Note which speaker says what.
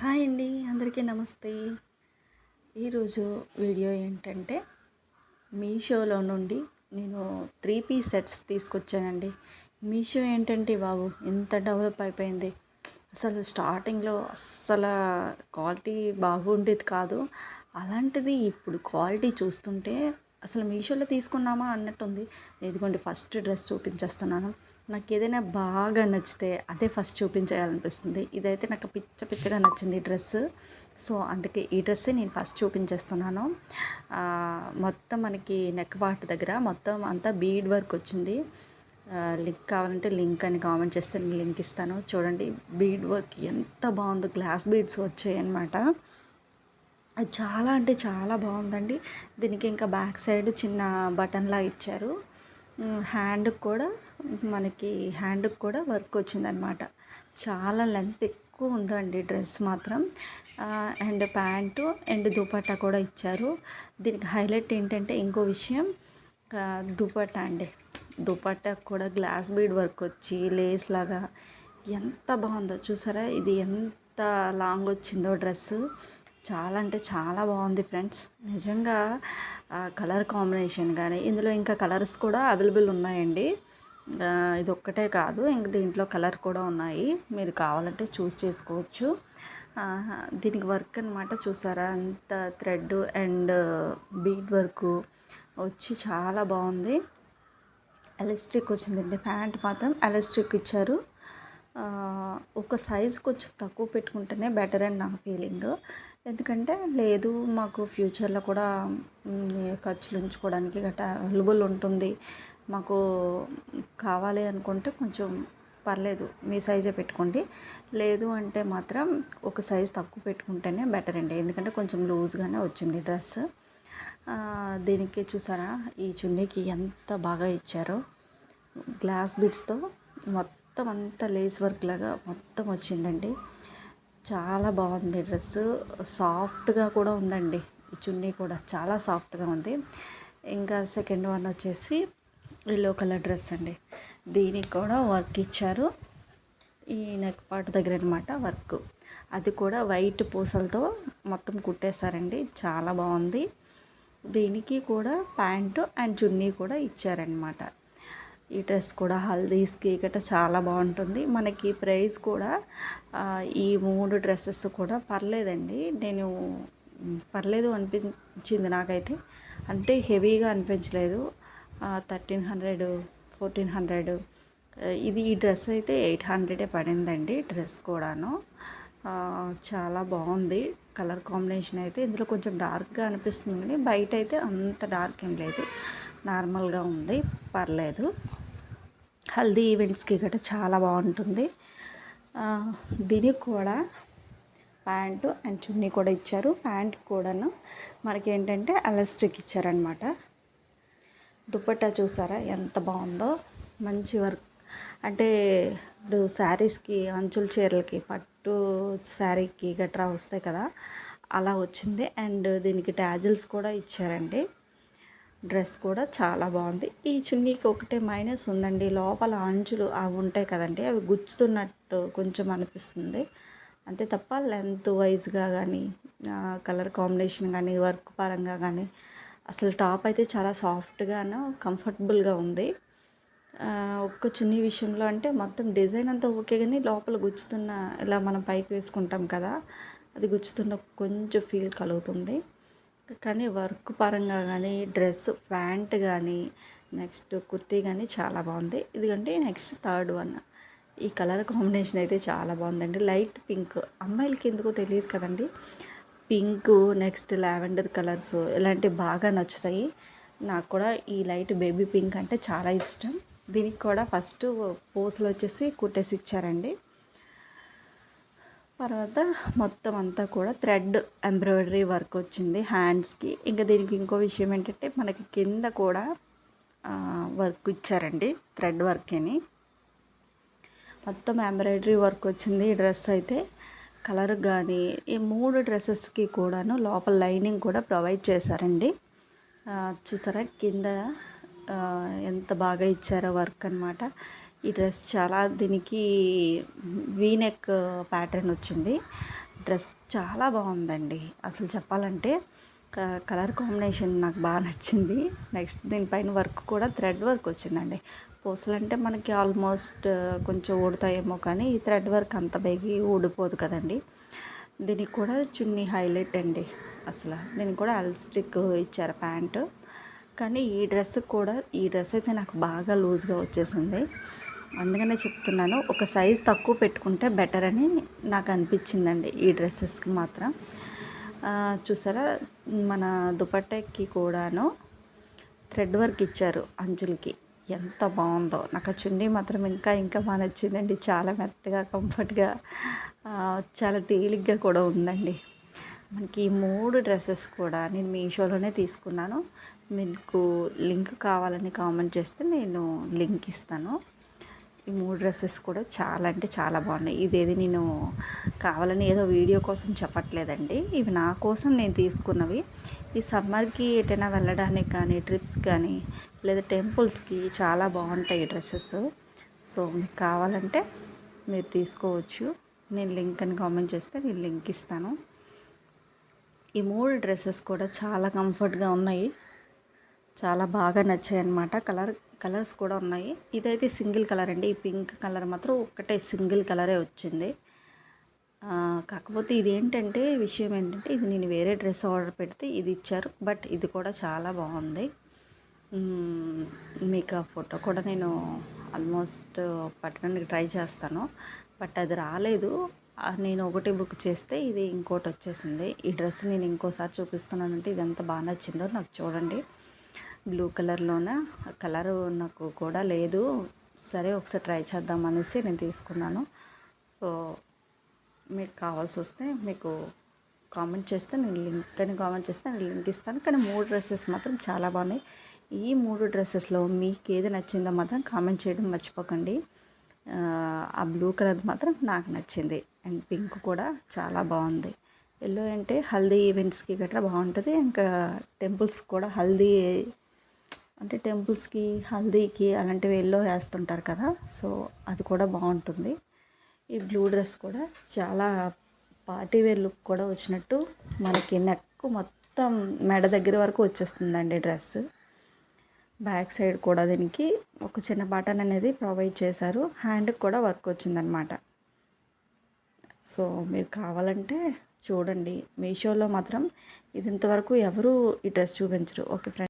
Speaker 1: Hi అండి, అందరికీ నమస్తే. ఈరోజు వీడియో ఏంటంటే మీషోలో నుండి నేను 3 పీస్ సెట్స్ తీసుకొచ్చానండి. మీషో ఏంటంటే బాబు ఎంత డెవలప్ అయిపోయింది. అసలు స్టార్టింగ్లో అస్సలు క్వాలిటీ బాగుండేది కాదు. అలాంటిది ఇప్పుడు క్వాలిటీ చూస్తుంటే అసలు మీషోలో తీసుకున్నామా అన్నట్టుంది. ఇదిగోండి ఫస్ట్ డ్రెస్ చూపించేస్తున్నాను. నాకు ఏదైనా బాగా నచ్చితే అదే ఫస్ట్ చూపించేయాలనిపిస్తుంది. ఇదైతే నాకు పిచ్చగా నచ్చింది ఈ డ్రెస్. సో అందుకే ఈ డ్రెస్సే నేను ఫస్ట్ చూపించేస్తున్నాను. మొత్తం మనకి నెక్ పార్ట్ దగ్గర మొత్తం అంతా బీడ్ వర్క్ వచ్చింది. లింక్ కావాలంటే లింక్ అని కామెంట్ చేస్తే నేను లింక్ ఇస్తాను. చూడండి బీడ్ వర్క్ ఎంత బాగుందో, గ్లాస్ బీడ్స్ వచ్చాయి అన్నమాట. అది చాలా అంటే చాలా బాగుందండి. దీనికి ఇంకా బ్యాక్ సైడ్ చిన్న బటన్లా ఇచ్చారు. హ్యాండ్కి కూడా వర్క్ వచ్చిందనమాట. చాలా లెంత్ ఎక్కువ ఉందండి డ్రెస్ మాత్రం. అండ్ ప్యాంటు అండ్ దుపట్టా కూడా ఇచ్చారు. దీనికి హైలైట్ ఏంటంటే ఇంకో విషయం, దుపట్టా అండి. దుపట్టా కూడా గ్లాస్ బీడ్ వర్క్ వచ్చి లేస్ లాగా ఎంత బాగుందో చూసారా. ఇది ఎంత లాంగ్ వచ్చిందో డ్రెస్సు. చాలా అంటే చాలా బాగుంది ఫ్రెండ్స్. నిజంగా కలర్ కాంబినేషన్ కానీ ఇందులో ఇంకా కలర్స్ కూడా అవైలబుల్ ఉన్నాయండి. ఇది ఒక్కటే కాదు, ఇంక దీంట్లో కలర్ కూడా ఉన్నాయి. మీరు కావాలంటే చూస్ చేసుకోవచ్చు. దీనికి వర్క్ అనమాట చూసారా, అంత థ్రెడ్ అండ్ బీడ్ వర్క్ వచ్చి చాలా బాగుంది. ఎలాస్టిక్ వచ్చిందండి. ప్యాంట్ మాత్రం ఎలాస్టిక్ ఇచ్చారు. ఒక సైజ్ కొంచెం తక్కువ పెట్టుకుంటేనే బెటర్ అని నా ఫీలింగ్. ఎందుకంటే లేదు మాకు ఫ్యూచర్లో కూడా ఖర్చులు ఉంచుకోవడానికి గట్రా అవైలబుల్ ఉంటుంది, మాకు కావాలి అనుకుంటే కొంచెం పర్లేదు మీ సైజే పెట్టుకోండి. లేదు అంటే మాత్రం ఒక సైజ్ తక్కువ పెట్టుకుంటేనే బెటర్ అండి. ఎందుకంటే కొంచెం లూజ్గానే వచ్చింది డ్రెస్. దీనికి చూసారా ఈ చున్నీకి ఎంత బాగా ఇచ్చారో. గ్లాస్ బీడ్స్తో మొత్తం అంతా లేస్ వర్క్ లాగా మొత్తం వచ్చిందండి. చాలా బాగుంది డ్రెస్సు. సాఫ్ట్గా కూడా ఉందండి. ఈ చున్నీ కూడా చాలా సాఫ్ట్గా ఉంది. ఇంకా సెకండ్ వన్ వచ్చేసి ఎల్లో కలర్ డ్రెస్ అండి. దీనికి కూడా వర్క్ ఇచ్చారు. ఈ నెక్ పార్ట్ దగ్గర అనమాట వర్క్. అది కూడా వైట్ పూసలతో మొత్తం కుట్టేశారండి. చాలా బాగుంది. దీనికి కూడా ప్యాంటు అండ్ చున్నీ కూడా ఇచ్చారనమాట. ఈ డ్రెస్ కూడా హల్దీస్కి గట్రా చాలా బాగుంటుంది. మనకి ప్రైస్ కూడా ఈ 3 డ్రెస్సెస్ కూడా పర్లేదండి. పర్లేదు అనిపించింది నాకైతే. అంటే హెవీగా అనిపించలేదు. 1300 1400 ఈ డ్రెస్ అయితే 800 పడిందండి. డ్రెస్ కూడాను చాలా బాగుంది. కలర్ కాంబినేషన్ అయితే ఇందులో కొంచెం డార్క్గా అనిపిస్తుంది, కానీ బయట అయితే అంత డార్క్ ఏం లేదు, నార్మల్గా ఉంది, పర్లేదు. హల్దీ ఈవెంట్స్కి గట్రా చాలా బాగుంటుంది. దీనికి కూడా ప్యాంటు అండ్ చున్నీ కూడా ఇచ్చారు. ప్యాంట్ కూడాను మనకి ఏంటంటే ఎలాస్టిక్ ఇచ్చారనమాట. దుపట్టా చూసారా ఎంత బాగుందో. మంచి వర్క్ అంటే ఇప్పుడు శారీస్కి, అంచుల చీరలకి, పట్టు శారీకి గట్రా వస్తాయి కదా, అలా వచ్చింది. అండ్ దీనికి ట్యాజిల్స్ కూడా ఇచ్చారండి. డ్రెస్ కూడా చాలా బాగుంది. ఈ చున్నీకి ఒకటే మైనస్ ఉందండి, లోపల అంచులు అవి ఉంటాయి కదండి, అవి గుచ్చుతున్నట్టు కొంచెం అనిపిస్తుంది. అంతే తప్ప లెంత్ వైజ్గా కానీ కలర్ కాంబినేషన్ కానీ వర్క్ పరంగా కానీ అసలు టాప్ అయితే చాలా సాఫ్ట్గాను కంఫర్టబుల్గా ఉంది. ఒక్క చున్నీ విషయంలో అంటే మొత్తం డిజైన్ అంతా ఓకే, కానీ లోపల గుచ్చుతున్న, ఇలా మనం పైకి వేసుకుంటాం కదా, అది గుచ్చుతున్న కొంచెం ఫీల్ కలుగుతుంది. కానీ వర్క్ పరంగా కానీ డ్రెస్ ప్యాంట్ కానీ నెక్స్ట్ కుర్తీ కానీ చాలా బాగుంది. ఇదిగంటే నెక్స్ట్ థర్డ్ వన్. ఈ కలర్ కాంబినేషన్ అయితే చాలా బాగుందండి. లైట్ పింక్, అమ్మాయిలకి ఎందుకో తెలియదు కదండి, పింక్ నెక్స్ట్ లావెండర్ కలర్స్ ఇలాంటివి బాగా నచ్చుతాయి. నాకు కూడా ఈ లైట్ బేబీ పింక్ అంటే చాలా ఇష్టం. దీనికి కూడా ఫస్ట్ పూసలు వచ్చేసి కుట్టేసి ఇచ్చారండి. తర్వాత మొత్తం అంతా కూడా థ్రెడ్ ఎంబ్రాయిడరీ వర్క్ వచ్చింది హ్యాండ్స్కి. ఇంకా దీనికి ఇంకో విషయం ఏంటంటే మనకి కింద కూడా వర్క్ ఇచ్చారండి, థ్రెడ్ వర్క్ అని. మొత్తం ఎంబ్రాయిడరీ వర్క్ వచ్చింది ఈ డ్రెస్ అయితే. కలర్ కానీ ఈ 3 డ్రెస్సెస్కి కూడాను లోపల లైనింగ్ కూడా ప్రొవైడ్ చేశారండి. చూసారా కింద ఎంత బాగా ఇచ్చారో వర్క్ అనమాట. ఈ డ్రెస్ చాలా దీనికి వీనెక్ ప్యాటర్న్ వచ్చింది. డ్రెస్ చాలా బాగుందండి. అసలు చెప్పాలంటే కలర్ కాంబినేషన్ నాకు బాగా నచ్చింది. నెక్స్ట్ దీనిపైన వర్క్ కూడా థ్రెడ్ వర్క్ వచ్చిందండి. పూసలు అంటే మనకి ఆల్మోస్ట్ కొంచెం ఊడతాయేమో, కానీ ఈ థ్రెడ్ వర్క్ అంత బేగి ఊడిపోదు కదండి. దీనికి కూడా చున్నీ హైలైట్ అండి. అసలు దీనికి కూడా ఎలాస్టిక్ ఇచ్చారు ప్యాంటు. కానీ ఈ డ్రెస్ అయితే నాకు బాగా లూజ్గా వచ్చేసింది. అందుకనే చెప్తున్నాను, ఒక సైజ్ తక్కువ పెట్టుకుంటే బెటర్ అని నాకు అనిపించిందండి ఈ డ్రెస్సెస్కి మాత్రం. చూసారా, మన దుపట్టాకి కూడాను థ్రెడ్ వర్క్ ఇచ్చారు అంచులకి. ఎంత బాగుందో. నాకు ఆ చున్నీ మాత్రం ఇంకా బాగా నచ్చిందండి. చాలా మెత్తగా, కంఫర్ట్గా, చాలా తేలిగ్గా కూడా ఉందండి. మనకి ఈ 3 డ్రెస్సెస్ కూడా నేను మీషోలోనే తీసుకున్నాను. మీకు లింక్ కావాలని కామెంట్ చేస్తే నేను లింక్ ఇస్తాను. ఈ 3 డ్రెస్సెస్ కూడా చాలా అంటే చాలా బాగున్నాయి. ఇదేది నేను కావాలని ఏదో వీడియో కోసం చెప్పట్లేదండి. ఇవి నా కోసం నేను తీసుకున్నవి. ఈ సమ్మర్కి ఎటైనా వెళ్ళడానికి కానీ, ట్రిప్స్ కానీ, లేదా టెంపుల్స్కి చాలా బాగుంటాయి ఈ డ్రెస్సెస్. సో మీకు కావాలంటే మీరు తీసుకోవచ్చు. నేను లింక్ అని కామెంట్ చేస్తే నేను లింక్ ఇస్తాను. ఈ 3 డ్రెస్సెస్ కూడా చాలా కంఫర్ట్గా ఉన్నాయి. చాలా బాగా నచ్చాయి అన్నమాట. కలర్స్ కూడా ఉన్నాయి. ఇదైతే సింగిల్ కలర్ అండి. ఈ పింక్ కలర్ మాత్రం ఒక్కటే సింగిల్ కలరే వచ్చింది. కాకపోతే ఇదేంటంటే విషయం ఏంటంటే, ఇది నేను వేరే డ్రెస్ ఆర్డర్ పెడితే ఇది ఇచ్చారు. బట్ ఇది కూడా చాలా బాగుంది. మీకు ఆ ఫోటో కూడా నేను ఆల్మోస్ట్ పట్టడానికి ట్రై చేస్తాను. బట్ అది రాలేదు. నేను ఒకటి బుక్ చేస్తే ఇది ఇంకోటి వచ్చేసింది. ఈ డ్రెస్ నేను ఇంకోసారి చూపిస్తున్నానంటే ఇది ఎంత బాగా నచ్చిందో నాకు చూడండి. బ్లూ కలర్లోన కలరు నాకు కూడా లేదు. సరే ఒకసారి ట్రై చేద్దాం అనేసి నేను తీసుకున్నాను. సో మీకు కావాల్సి వస్తే మీకు కామెంట్ చేస్తే నేను లింక్ ఇస్తాను. కానీ 3 డ్రెస్సెస్ మాత్రం చాలా బాగున్నాయి. ఈ 3 డ్రెస్సెస్లో మీకు ఏది నచ్చిందో మాత్రం కామెంట్ చేయడం మర్చిపోకండి. ఆ బ్లూ కలర్ మాత్రం నాకు నచ్చింది. అండ్ పింక్ కూడా చాలా బాగుంది. ఎల్లో అంటే హల్దీ ఈవెంట్స్కి గట్రా బాగుంటుంది. ఇంకా టెంపుల్స్ కూడా టెంపుల్స్కి హల్దీకి అలాంటివి ఎల్లో వేస్తుంటారు కదా, సో అది కూడా బాగుంటుంది. ఈ బ్లూ డ్రెస్ కూడా చాలా పార్టీ వేర్ లుక్ కూడా వచ్చినట్టు మనకి నెక్ మొత్తం మెడ దగ్గర వరకు వచ్చేస్తుందండి డ్రెస్. బ్యాక్ సైడ్ కూడా దీనికి ఒక చిన్న బటన్ అనేది ప్రొవైడ్ చేశారు. హ్యాండ్కి కూడా వర్క్ వచ్చిందనమాట. సో మీరు కావాలంటే చూడండి. మీషోలో మాత్రం ఇది ఇంతవరకు ఎవరు ఈ డ్రెస్ చూపించరు. Okay friends.